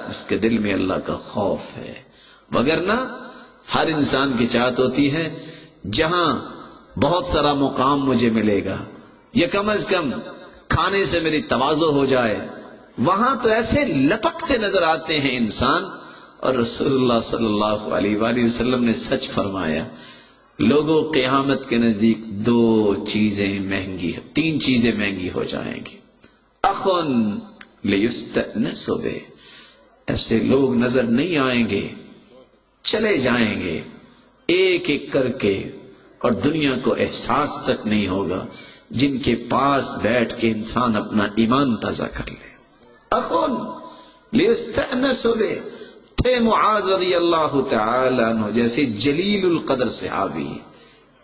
اس کے دل میں اللہ کا خوف ہے، وگرنہ ہر انسان کی چاہت ہوتی ہے جہاں بہت سارا مقام مجھے ملے گا یا کم از کم کھانے سے میری تواضع ہو جائے، وہاں تو ایسے لپکتے نظر آتے ہیں انسان. اور رسول اللہ صلی اللہ علیہ وآلہ وسلم نے سچ فرمایا، لوگوں قیامت کے نزدیک تین چیزیں مہنگی ہو جائیں گی. اخن لیستأنس بہ، ایسے لوگ نظر نہیں آئیں گے، چلے جائیں گے ایک ایک کر کے، اور دنیا کو احساس تک نہیں ہوگا، جن کے پاس بیٹھ کے انسان اپنا ایمان تازہ کر لے. اخن لیستأنس بہ تھے معاذ رضی اللہ تعالی عنہ جیسے جلیل القدر صحابی،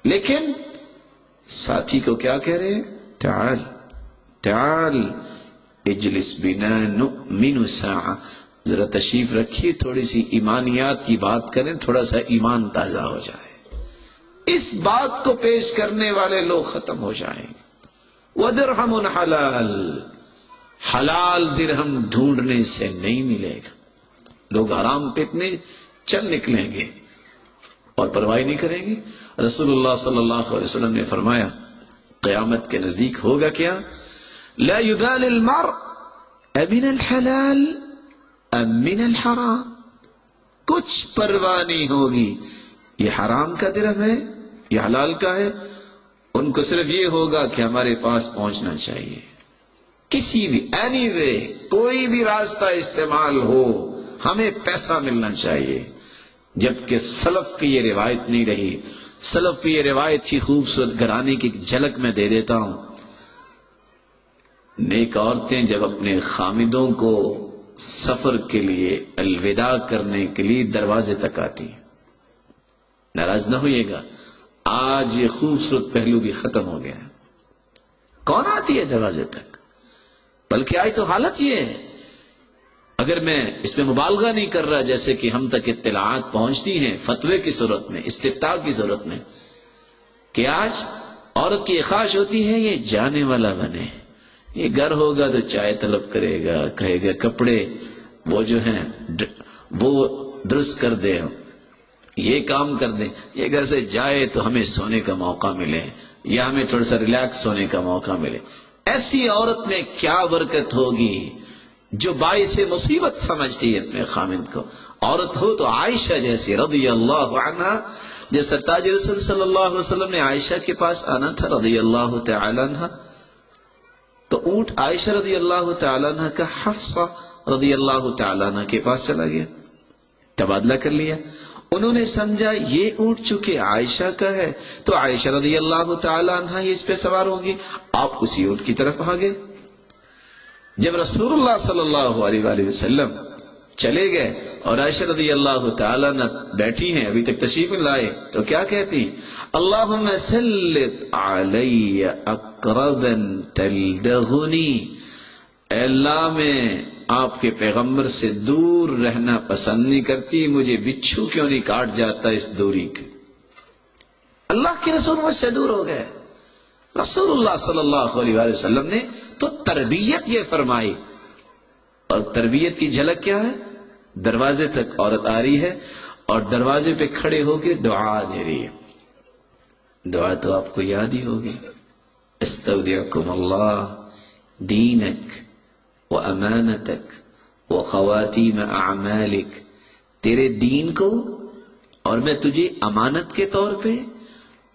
لیکن ساتھی کو کیا کہہ رہے ہیں؟ تعال تعال اجلس بنا نؤمن ساعہ، ذرا تشریف رکھیے، تھوڑی سی ایمانیات کی بات کریں، تھوڑا سا ایمان تازہ ہو جائے. اس بات کو پیش کرنے والے لوگ ختم ہو جائیں گے. وَدِرْهَمٌ حلال، حلال درہم ڈھونڈنے سے نہیں ملے گا. لوگ حرام پیٹنے چل نکلیں گے اور پرواہ نہیں کریں گے. رسول اللہ صلی اللہ علیہ وسلم نے فرمایا قیامت کے نزدیک ہوگا کیا؟ لا يبال المرء امن الحلال ام من الحرام، کچھ پرواہ نہیں ہوگی یہ حرام کا درہم ہے یہ حلال کا ہے. ان کو صرف یہ ہوگا کہ ہمارے پاس پہنچنا چاہیے، کسی بھی اینی وے، کوئی بھی راستہ استعمال ہو، ہمیں پیسہ ملنا چاہیے. جبکہ سلف کی یہ روایت نہیں رہی. سلف کی یہ روایت کی خوبصورت گھرانے کی جھلک میں دے دیتا ہوں. نیک عورتیں جب اپنے خامدوں کو سفر کے لیے الوداع کرنے کے لیے دروازے تک آتی ہیں، ناراض نہ ہوئیے گا، آج یہ خوبصورت پہلو بھی ختم ہو گیا ہے. کون آتی ہے دروازے تک؟ بلکہ آج تو حالت یہ ہے، اگر میں اس میں مبالغہ نہیں کر رہا، جیسے کہ ہم تک اطلاعات پہنچتی ہیں فتوے کی صورت میں، استفتاء کی صورت میں، کہ آج عورت کی خواہش ہوتی ہے یہ جانے والا بنے. یہ گھر ہوگا تو چائے طلب کرے گا، کہے گا کپڑے وہ جو ہیں وہ درست کر دے، یہ کام کر دیں، یہ گھر سے جائے تو ہمیں سونے کا موقع ملے یا ہمیں تھوڑا سا ریلیکس ہونے کا موقع ملے. ایسی عورت میں کیا برکت ہوگی جو باعث مصیبت سمجھتی ہے اپنے خامد کو. عورت ہو تو عائشہ جیسی رضی اللہ عنہا، جب سرتاج رسول صلی اللہ علیہ وسلم نے عائشہ کے پاس آنا تھا رضی اللہ تعالی عنہا، تو اونٹ عائشہ رضی اللہ تعالی عنہ کا حفصہ رضی اللہ تعالی عنہ کے پاس چلا گیا، تبادلہ کر لیا. انہوں نے سمجھا یہ اونٹ چونکہ عائشہ کا ہے تو عائشہ رضی اللہ تعالی عنہ یہ اس پہ سوار ہوں گی، آپ اسی اونٹ کی طرف آگے. جب رسول اللہ صلی اللہ علیہ وآلہ وسلم چلے گئے اور عائشہ رضی اللہ تعالیٰ عنہ بیٹھی ہیں، ابھی تک تشریف لائے، تو کیا کہتی؟ اللہم سلط علی اقربا تلدغنی، اے اللہ میں آپ کے پیغمبر سے دور رہنا پسند نہیں کرتی، مجھے بچھو کیوں نہیں کاٹ جاتا اس دوری کے. اللہ کے رسول مجھ سے دور ہو گئے. رسول اللہ صلی اللہ علیہ وآلہ وسلم نے تو تربیت یہ فرمائی، اور تربیت کی جھلک کیا ہے؟ دروازے تک عورت آ رہی ہے اور دروازے پہ کھڑے ہو کے دعا دے رہی ہے. دعا تو آپ کو یاد ہی ہوگی، استودعکم اللہ دینک و امانتک و خواتیم اعمالک، تیرے دین کو اور میں تجھے امانت کے طور پہ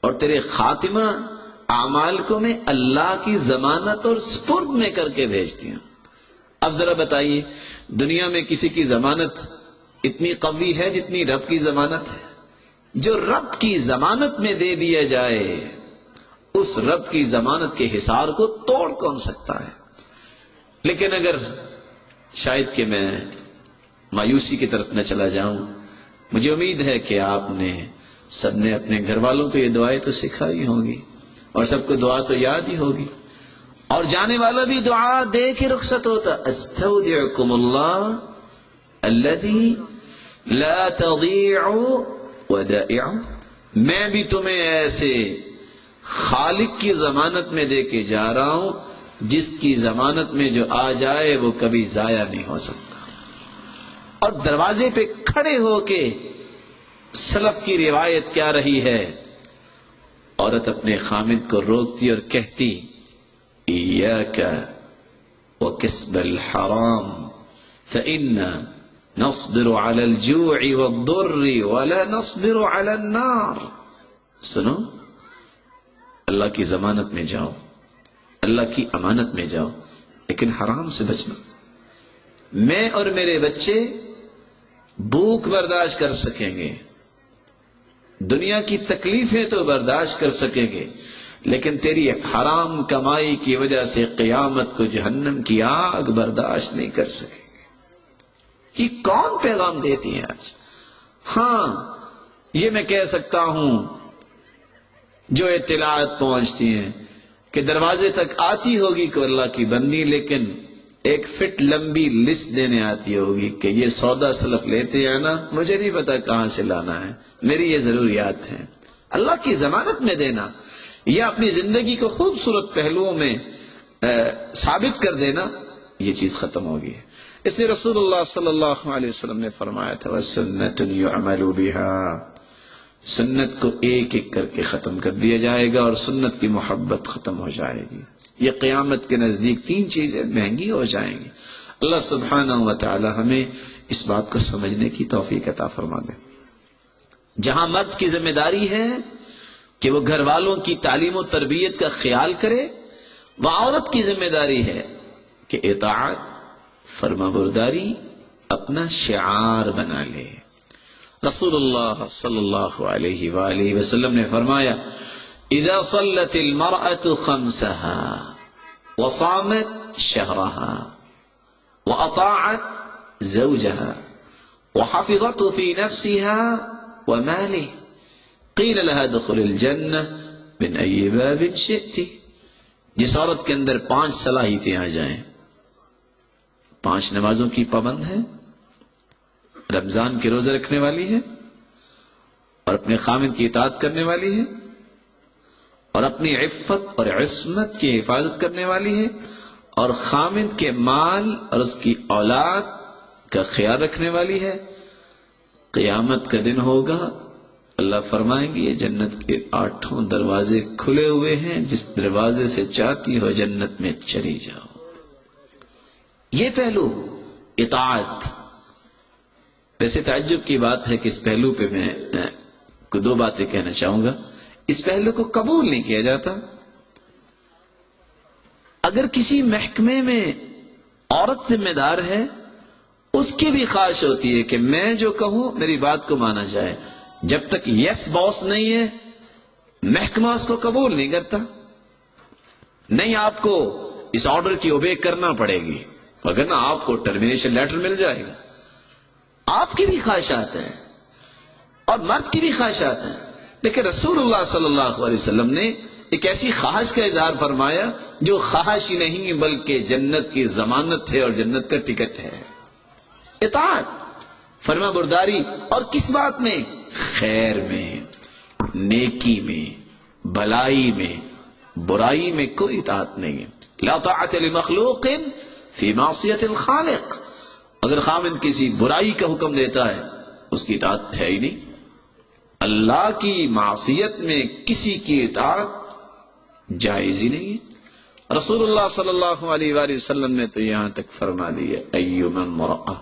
اور تیرے خاتمہ اعمال کو میں اللہ کی ضمانت اور سپرد میں کر کے بھیجتی ہوں. اب ذرا بتائیے، دنیا میں کسی کی ضمانت اتنی قوی ہے جتنی رب کی ضمانت ہے؟ جو رب کی ضمانت میں دے دیا جائے، اس رب کی ضمانت کے حصار کو توڑ کون سکتا ہے؟ لیکن اگر شاید کہ میں مایوسی کی طرف نہ چلا جاؤں، مجھے امید ہے کہ آپ نے سب نے اپنے گھر والوں کو یہ دعائیں تو سکھائی ہوں گی اور سب کو دعا تو یاد ہی ہوگی، اور جانے والا بھی دعا دے کے رخصت ہوتا. استودعکم اللہ الذی لا تضیع ودائعہ، میں بھی تمہیں ایسے خالق کی ضمانت میں دے کے جا رہا ہوں جس کی ضمانت میں جو آ جائے وہ کبھی ضائع نہیں ہو سکتا. اور دروازے پہ کھڑے ہو کے سلف کی روایت کیا رہی ہے، عورت اپنے خامد کو روکتی اور کہتی ایاک وکسب الحرام فإنا نصبر على الجوع والضر ولا نصبر على النار. سنو، اللہ کی ضمانت میں جاؤ، اللہ کی امانت میں جاؤ، لیکن حرام سے بچنا. میں اور میرے بچے بھوک برداشت کر سکیں گے، دنیا کی تکلیفیں تو برداشت کر سکیں گے، لیکن تیری حرام کمائی کی وجہ سے قیامت کو جہنم کی آگ برداشت نہیں کر سکیں گے. یہ کون پیغام دیتی ہیں آج؟ ہاں، یہ میں کہہ سکتا ہوں جو اطلاعات پہنچتی ہیں کہ دروازے تک آتی ہوگی کوئی اللہ کی بندی، لیکن ایک فٹ لمبی لسٹ دینے آتی ہوگی کہ یہ سودا سلف لیتے ہیں نا، مجھے نہیں پتا کہاں سے لانا ہے، میری یہ ضروریات ہیں. اللہ کی ضمانت میں دینا یا اپنی زندگی کو خوبصورت پہلوؤں میں ثابت کر دینا، یہ چیز ختم ہوگی. اس لیے رسول اللہ صلی اللہ علیہ وسلم نے فرمایا تھا وَسُنَّةٌ يُعْمَلُ بِهَا، سنت کو ایک ایک کر کے ختم کر دیا جائے گا اور سنت کی محبت ختم ہو جائے گی. یہ قیامت کے نزدیک تین چیزیں مہنگی ہو جائیں گی. اللہ سبحانہ و تعالی ہمیں اس بات کو سمجھنے کی توفیق عطا فرما دے. جہاں مرد کی ذمہ داری ہے کہ وہ گھر والوں کی تعلیم و تربیت کا خیال کرے، وہاں عورت کی ذمہ داری ہے کہ اطاعت، فرما برداری اپنا شعار بنا لے. رسول اللہ صلی اللہ علیہ وآلہ وسلم نے فرمایا اذا صلت المرأة خمسها وصامت شهرها وأطاعت زوجها وحفظت في نفسها وماله قيل لها ادخل الجنة من أي باب شئت. جس عورت کے اندر 5 صلاحیتیں آ جائیں، 5 نمازوں کی پابند ہے، رمضان کے روزے رکھنے والی ہے، اور اپنے خامد کی اطاعت کرنے والی ہے، اور اپنی عفت اور عصمت کی حفاظت کرنے والی ہے، اور خامد کے مال اور اس کی اولاد کا خیال رکھنے والی ہے، قیامت کا دن ہوگا، اللہ فرمائیں گے یہ جنت کے 8 دروازے کھلے ہوئے ہیں، جس دروازے سے چاہتی ہو جنت میں چلی جاؤ. یہ پہلو اطاعت. ویسے تعجب کی بات ہے کہ اس پہلو پہ میں 2 باتیں کہنا چاہوں گا. اس پہلو کو قبول نہیں کیا جاتا. اگر کسی محکمے میں عورت ذمہ دار ہے، اس کی بھی خواہش ہوتی ہے کہ میں جو کہوں میری بات کو مانا جائے. جب تک یس باس نہیں ہے، محکمہ اس کو قبول نہیں کرتا. نہیں، آپ کو اس آرڈر کی اوبے کرنا پڑے گی، اگر نہ آپ کو ٹرمینیشن لیٹر مل جائے گا. آپ کی بھی خواہشات ہیں اور مرد کی بھی خواہشات ہیں، لیکن رسول اللہ صلی اللہ علیہ وسلم نے ایک ایسی خواہش کا اظہار فرمایا جو خواہش ہی نہیں بلکہ جنت کی ضمانت ہے اور جنت کا ٹکٹ ہے. اطاعت، فرما برداری. اور کس بات میں؟ خیر میں، نیکی میں، بھلائی میں. برائی میں کوئی اطاعت نہیں ہے. لا طاعت لمخلوق فی معصیت الخالق. اگر خامد کسی برائی کا حکم دیتا ہے، اس کی اطاعت ہے ہی نہیں. اللہ کی معصیت میں کسی کی اطاعت جائز ہی نہیں ہے. رسول اللہ صلی اللہ علیہ وآلہ وسلم نے تو یہاں تک فرما دیا ایما امرأة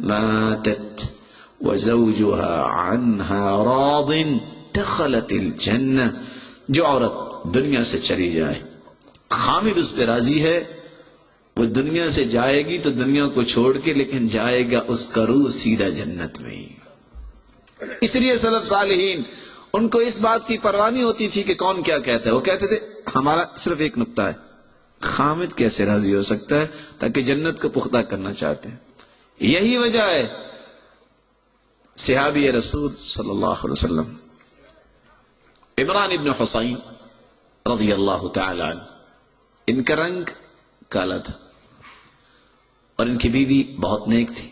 ماتت وزوجها عنها راض دخلت الجنہ. جو عورت دنیا سے چلی جائے، خامد اس پہ راضی ہے، وہ دنیا سے جائے گی تو دنیا کو چھوڑ کے، لیکن جائے گا اس کا روح سیدھا جنت میں ہی. اس لیے سلف صالحین ان کو اس بات کی پرواہ نہیں ہوتی تھی کہ کون کیا کہتا ہے. وہ کہتے تھے ہمارا صرف ایک نقطہ ہے، خامد کیسے راضی ہو سکتا ہے، تاکہ جنت کو پختہ کرنا چاہتے ہیں. یہی وجہ ہے صحابی رسول صلی اللہ علیہ وسلم عمران ابن حسین رضی اللہ تعالی عنہ، ان کا رنگ کالا تھا اور ان کی بیوی بہت نیک تھی.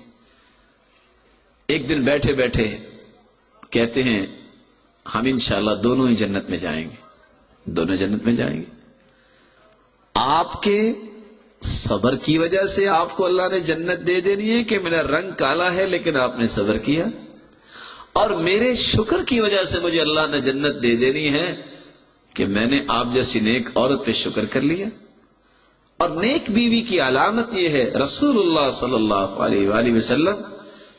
ایک دن بیٹھے بیٹھے کہتے ہیں ہم انشاءاللہ دونوں ہی جنت میں جائیں گے. دونوں جنت میں جائیں گے. آپ کے صبر کی وجہ سے آپ کو اللہ نے جنت دے دینی ہے کہ میرا رنگ کالا ہے لیکن آپ نے صبر کیا، اور میرے شکر کی وجہ سے مجھے اللہ نے جنت دے دینی ہے کہ میں نے آپ جیسی نیک عورت پہ شکر کر لیا۔ اور نیک بیوی کی علامت یہ ہے، رسول اللہ صلی اللہ علیہ وآلہ وسلم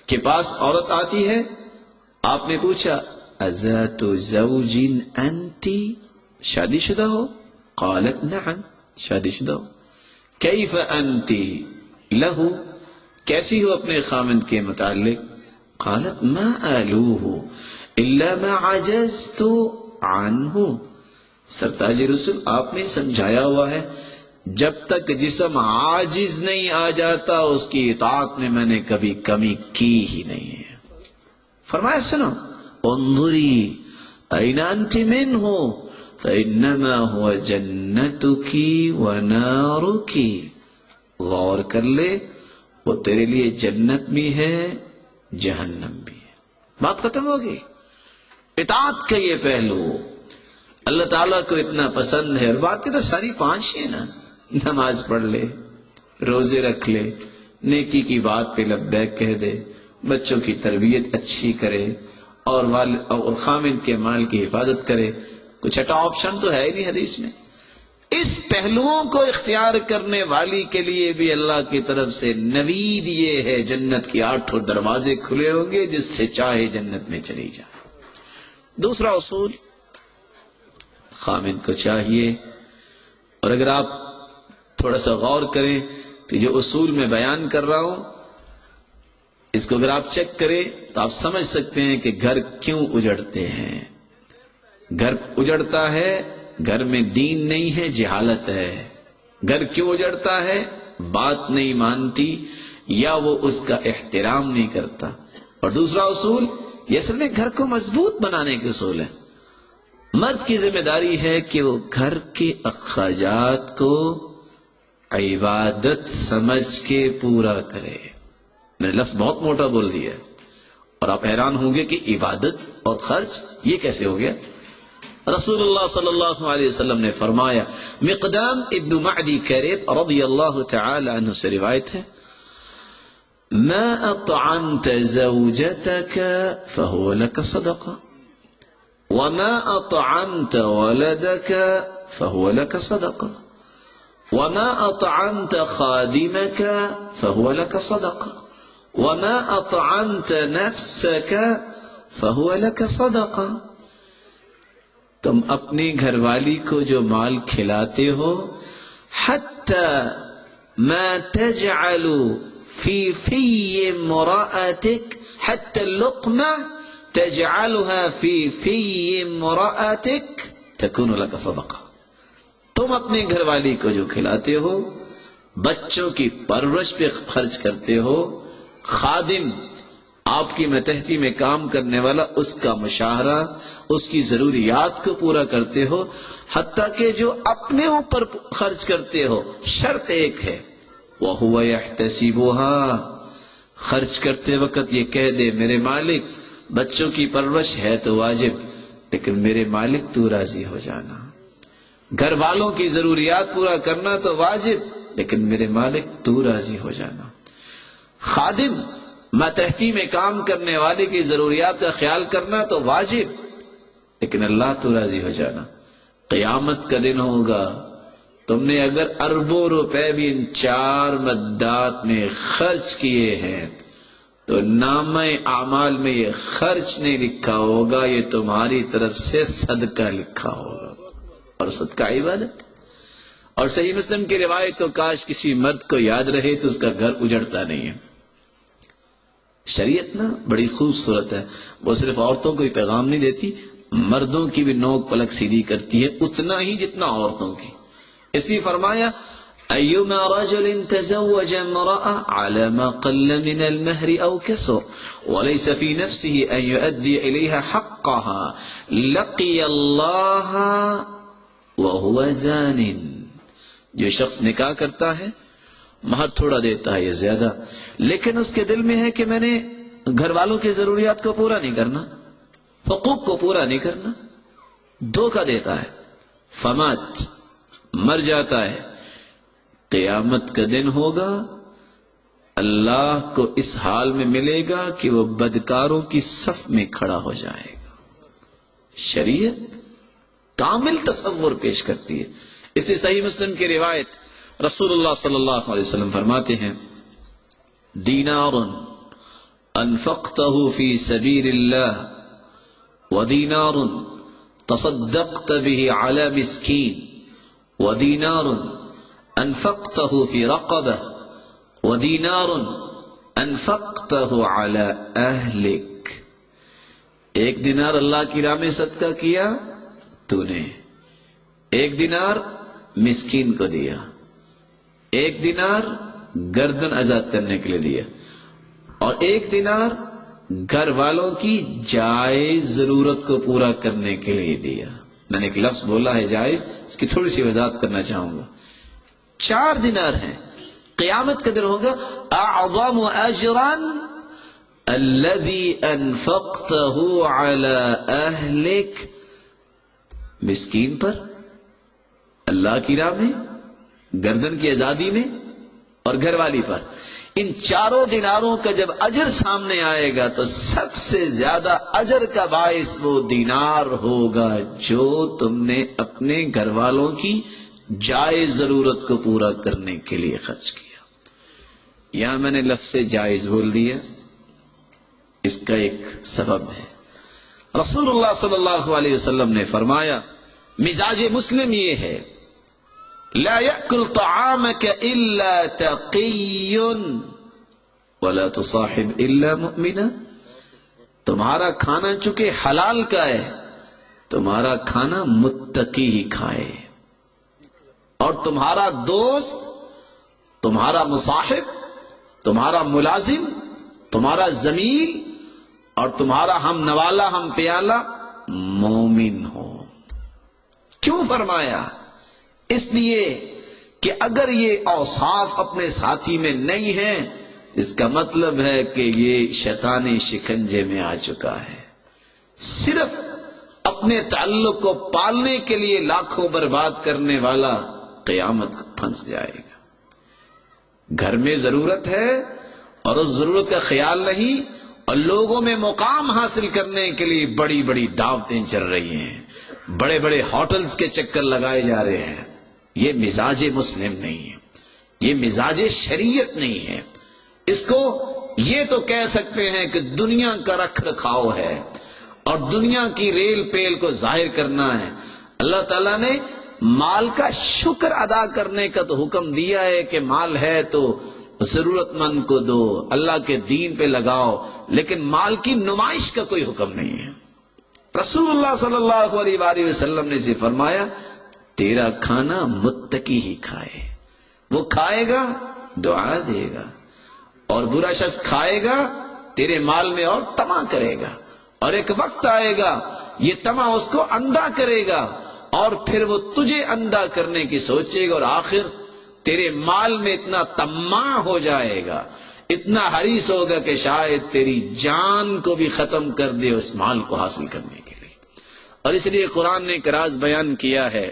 کے پاس عورت آتی ہے، آپ نے پوچھا اذات زوج انتی، شادی شدہ ہو؟ قالت نعم، شادی شدہ ہو۔ کیف انتی لہو، کیسی ہو اپنے خامند کے متعلق؟ قالت ما آلوہ الا ما عجزت عنہ، سرتاج رسول آپ نے سمجھایا ہوا ہے جب تک جسم عاجز نہیں آ جاتا اس کی اطاعت میں نے کبھی کمی کی ہی نہیں ہے۔ فرمایا سنو، انظری این انت منہ فانما هو جنتک ونارک، غور کر لے وہ تیرے لیے جنت بھی ہے جہنم بھی ہے۔ بات ختم ہوگی۔ اطاعت کا یہ پہلو اللہ تعالیٰ کو اتنا پسند ہے، اور باتیں تو ساری پانچ ہی ہیں نا، نماز پڑھ لے، روزے رکھ لے، نیکی کی بات پہ لبیک کہہ دے، بچوں کی تربیت اچھی کرے، اور خامد کے مال کی حفاظت کرے، کچھ چھٹا آپشن تو ہے ہی نہیں حدیث میں۔ اس پہلوؤں کو اختیار کرنے والی کے لیے بھی اللہ کی طرف سے نوید یہ ہے، جنت کی 8 دروازے کھلے ہوں گے، جس سے چاہے جنت میں چلی جائے۔ دوسرا اصول، خامد کو چاہیے، اور اگر آپ تھوڑا سا غور کریں تو جو اصول میں بیان کر رہا ہوں اس کو اگر آپ چیک کریں تو آپ سمجھ سکتے ہیں کہ گھر کیوں اجڑتے ہیں۔ گھر اجڑتا ہے، گھر میں دین نہیں ہے، جہالت ہے۔ گھر کیوں اجڑتا ہے؟ بات نہیں مانتی یا وہ اس کا احترام نہیں کرتا۔ اور دوسرا اصول، یہ اصل میں گھر کو مضبوط بنانے کے اصول ہے۔ مرد کی ذمہ داری ہے کہ وہ گھر کے اخراجات کو عبادت سمجھ کے پورا کرے۔ میں نے لفظ بہت موٹا بول دیا ہے، اور آپ حیران ہوں گے کہ عبادت اور خرچ یہ کیسے ہو گیا۔ رسول اللہ صلی اللہ علیہ وسلم نے فرمایا، مقدام ابن معدی کریب رضی اللہ تعالی عنہ سے روایت ہے، ما اطعمت زوجتك فهو لك صدقہ وما اطعمت ولدك فهو لك صدقہ وما اطعمت خادمك فهو لك صدقہ وما اطعمت نفسك فهو لك صدقہ۔ تم اپنی گھر والی کو جو مال کھلاتے ہو، حتی ما تجعل فی فی امرأتک، حتی اللقمہ تجعلها فی فی امرأتک تکون لک صدقہ۔ تم اپنے گھر والی کو جو کھلاتے ہو، بچوں کی پرورش پہ خرچ کرتے ہو، خادم آپ کی متحدی میں کام کرنے والا، اس کا مشاہرہ، اس کی ضروریات کو پورا کرتے ہو، حتیٰ کہ جو اپنے اوپر خرچ کرتے ہو، شرط ایک ہے، وَهُوَ يَحْتَسِبُهَا، خرچ کرتے وقت یہ کہہ دے، میرے مالک بچوں کی پرورش ہے تو واجب، لیکن میرے مالک تو راضی ہو جانا، گھر والوں کی ضروریات پورا کرنا تو واجب، لیکن میرے مالک تو راضی ہو جانا۔ خادم ماتحتی میں کام کرنے والے کی ضروریات کا خیال کرنا تو واجب، لیکن اللہ تو راضی ہو جانا۔ قیامت کا دن ہوگا، تم نے اگر اربوں روپے بھی ان 4 مدات میں خرچ کیے ہیں تو نامہ اعمال میں یہ خرچ نہیں لکھا ہوگا، یہ تمہاری طرف سے صدقہ لکھا ہوگا، اور صدقہ عبادت۔ اور صحیح مسلم کی روایت، تو کاش کسی مرد کو یاد رہے تو اس کا گھر اجڑتا نہیں ہے۔ شریعت نا بڑی خوبصورت ہے، وہ صرف عورتوں کو ہی پیغام نہیں دیتی، مردوں کی بھی نوک پلک سیدھی کرتی ہے اتنا ہی جتنا عورتوں کی۔ اس لیے فرمایا، ایما رجل تزوج امرأة على ما قل من المہر او کسر وليس في نفسه ان يؤدي اليها حقها لقي الله وهو زان۔ جو شخص نکاح کرتا ہے، مہر تھوڑا دیتا ہے یا زیادہ، لیکن اس کے دل میں ہے کہ میں نے گھر والوں کی ضروریات کو پورا نہیں کرنا، حقوق کو پورا نہیں کرنا، دھوکہ دیتا ہے، فمات، مر جاتا ہے، قیامت کا دن ہوگا، اللہ کو اس حال میں ملے گا کہ وہ بدکاروں کی صف میں کھڑا ہو جائے گا۔ شریعت کامل تصور پیش کرتی ہے۔ اس سے صحیح مسلم کی روایت رسول اللہ صلی اللہ علیہ وسلم فرماتے ہیں، دینار انفقته فی سبیل اللہ ودینار تصدقت به علی مسکین ودینار انفقته فی رقبہ ودینار انفقته علی اہلک۔ ایک دینار اللہ کی راہ میں صدقہ کیا تو نے، ایک دینار مسکین کو دیا، ایک دینار گردن آزاد کرنے کے لیے دیا، اور ایک دینار گھر والوں کی جائز ضرورت کو پورا کرنے کے لیے دیا۔ میں نے ایک لفظ بولا ہے جائز، اس کی تھوڑی سی وضاحت کرنا چاہوں گا۔ 4 دینار ہیں۔ قیامت کا دن ہوگا اعظم اجرا الذي انفقته على اہلک، مسکین پر، اللہ کی راہ میں، گردن کی آزادی میں، اور گھر والی پر۔ ان 4 دیناروں کا جب اجر سامنے آئے گا تو سب سے زیادہ اجر کا باعث وہ دینار ہوگا جو تم نے اپنے گھر والوں کی جائز ضرورت کو پورا کرنے کے لیے خرچ کیا۔ یہاں میں نے لفظ جائز بول دیا، اس کا ایک سبب ہے۔ رسول اللہ صلی اللہ علیہ وسلم نے فرمایا، مزاج مسلم یہ ہے، لا يأكل طعامك الا تقی ولا تصاحب الا مؤمنا۔ تمہارا کھانا چونکہ حلال کا ہے، تمہارا کھانا متقی ہی کھائے، اور تمہارا دوست، تمہارا مصاحب، تمہارا ملازم، تمہارا زمیل اور تمہارا ہم نوالا، ہم پیالہ مومن ہو۔ کیوں فرمایا؟ اس لیے کہ اگر یہ اوصاف اپنے ساتھی میں نہیں ہیں، اس کا مطلب ہے کہ یہ شیطانی شکنجے میں آ چکا ہے۔ صرف اپنے تعلق کو پالنے کے لیے لاکھوں برباد کرنے والا قیامت کو پھنس جائے گا۔ گھر میں ضرورت ہے اور اس ضرورت کا خیال نہیں، اور لوگوں میں مقام حاصل کرنے کے لیے بڑی بڑی دعوتیں چل رہی ہیں، بڑے بڑے ہوٹلز کے چکر لگائے جا رہے ہیں۔ یہ مزاج مسلم نہیں ہے، یہ مزاج شریعت نہیں ہے۔ اس کو یہ تو کہہ سکتے ہیں کہ دنیا کا رکھ رکھاؤ ہے اور دنیا کی ریل پیل کو ظاہر کرنا ہے۔ اللہ تعالیٰ نے مال کا شکر ادا کرنے کا تو حکم دیا ہے کہ مال ہے تو ضرورت مند کو دو، اللہ کے دین پہ لگاؤ، لیکن مال کی نمائش کا کوئی حکم نہیں ہے۔ رسول اللہ صلی اللہ علیہ وآلہ وسلم نے اسے فرمایا، تیرا کھانا متقی ہی کھائے، وہ کھائے گا دعا دے گا، اور برا شخص کھائے گا تیرے مال میں اور طمع کرے گا، اور ایک وقت آئے گا یہ طمع اس کو اندھا کرے گا، اور پھر وہ تجھے اندھا کرنے کی سوچے گا، اور آخر تیرے مال میں اتنا طماع ہو جائے گا، اتنا حریص ہوگا کہ شاید تیری جان کو بھی ختم کر دے اس مال کو حاصل کرنے کے لیے۔ اور اس لیے قرآن نے ایک راز بیان کیا ہے،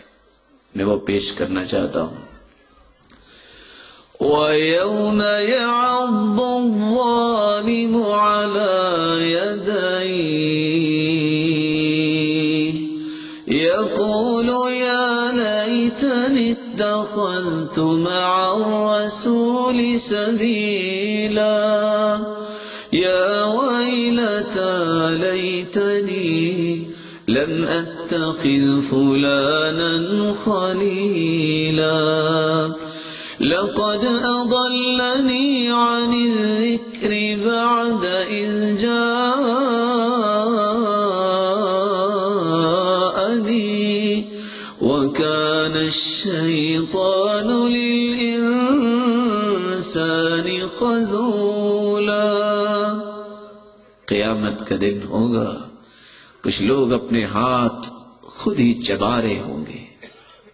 میں وہ پیش کرنا چاہتا ہوں۔ وَيَوْمَ يَعَضُّ الظَّالِمُ عَلَى يَدَيْهِ يَقُولُ يَا لَيْتَنِي اتَّخَذْتُ مَعَ الرَّسُولِ سَبِيلًا يَا وَيْلَتَىٰ لَيْتَنِي لم اتخذ فلانا خليلا لقد اضلني عن الذكر بعد اذ جاءني وكان الشيطان للانسان خذولا۔ قیامت کا دن ہوگا، کچھ لوگ اپنے ہاتھ خود ہی چبا رہے ہوں گے،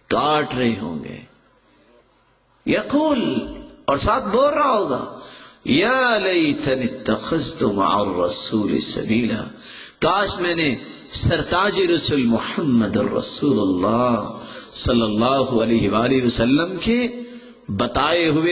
کاٹ رہے ہوں گے، یقول، اور ساتھ بول رہا ہوگا، یا لیتنی اتخذت مع الرسول سبیلا، کاش میں نے سرتاج رسول محمد الرسول اللہ صلی اللہ علیہ وآلہ وسلم کے بتائے ہوئے